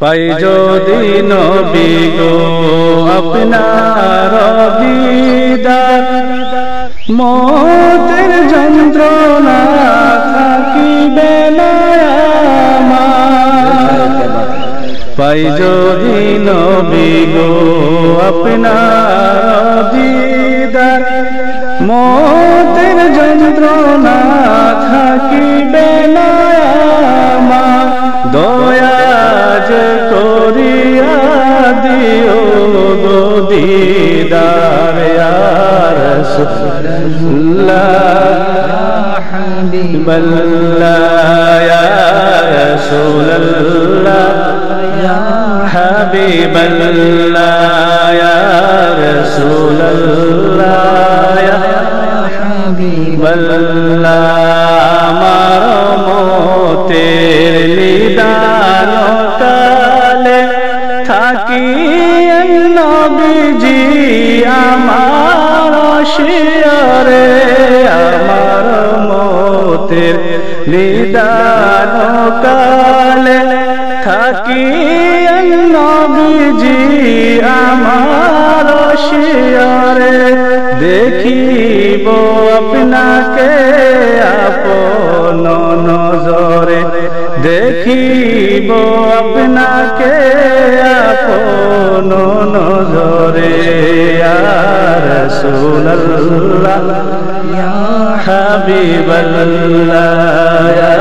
পাই যদি নবী গো আপনার দিদার, মতের যন্ত্রণা থাকিবে না আমার। পাই যদি নবী গো আপনার দিদার, মতের যন্ত্রণা থাকিবে না আমার। দয়া যে করিয়া দিও গো দিদার ইয়া রাসূলুল্লাহ হাবিবাল্লাহ ইয়া রাসূলুল্লাহ হাবিবাল্লাহ ইয়া রাসূলুল্লাহ ইয়া হাবিবাল্লাহ। আমার মতের নিদান কালে থাকি নবীজি আমার শিয়রে, আমার মতের নিদান কালে থাকি নবীজি আমার শিয়রে। দেখিব আপনাকে আপন নজরে, দেখিব আপনাকে আপন নজরে ইয়া রাসূলুল্লাহ ইয়া হাবিবাল্লাহ ইয়া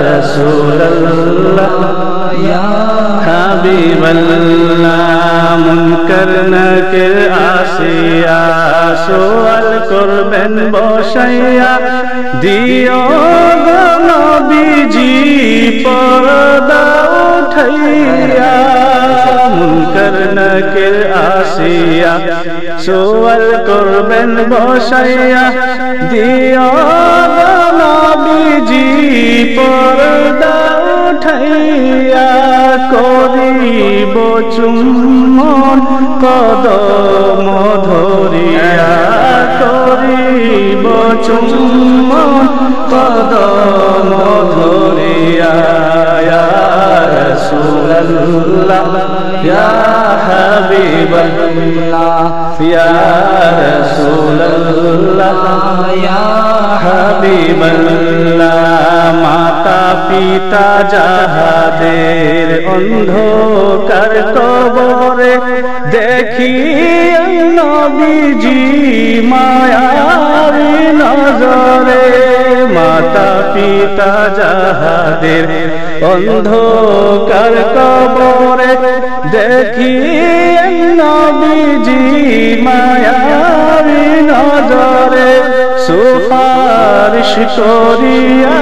রাসূলুল্লাহ ইয়া হাবিবাল্লাহ। মুনকার নাকির আসিয়া সওয়াল করবেন বসাইয়া, দিও গো নবীজি পর্দা উঠাইয়া। মুনকার নাকির আসিয়া সওয়াল করবেন বসাইয়া, দিও গো নবীজি পর্দা উঠাইয়া। করিব চুম্বন কদম ধরিয়া, করিব চুম্বন কদম ধরিয়া ইয়া রাসূলুল্লাহ ইয়া হাবিবাল্লাহ ইয়া রাসূলুল্লাহ ইয়া হাবিবাল্লাহ। মাতা পিতা যাহাদের অন্ধকার কবরে, দেখি নবীজি মায়াবী নজরে। মাতা পিতা যাহাদের অন্ধকার কবরে, দেখি নবীজি মায়াবী নজরে। সুপারিশ করিয়া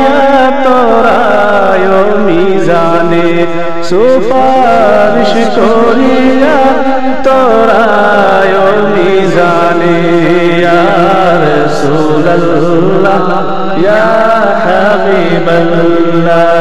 তোরায় মিজানে, সুপারিশ করিয়া তোরায় মিজানে ইয়া রাসূলুল্লাহ ইয়া হাবিবাল্লাহ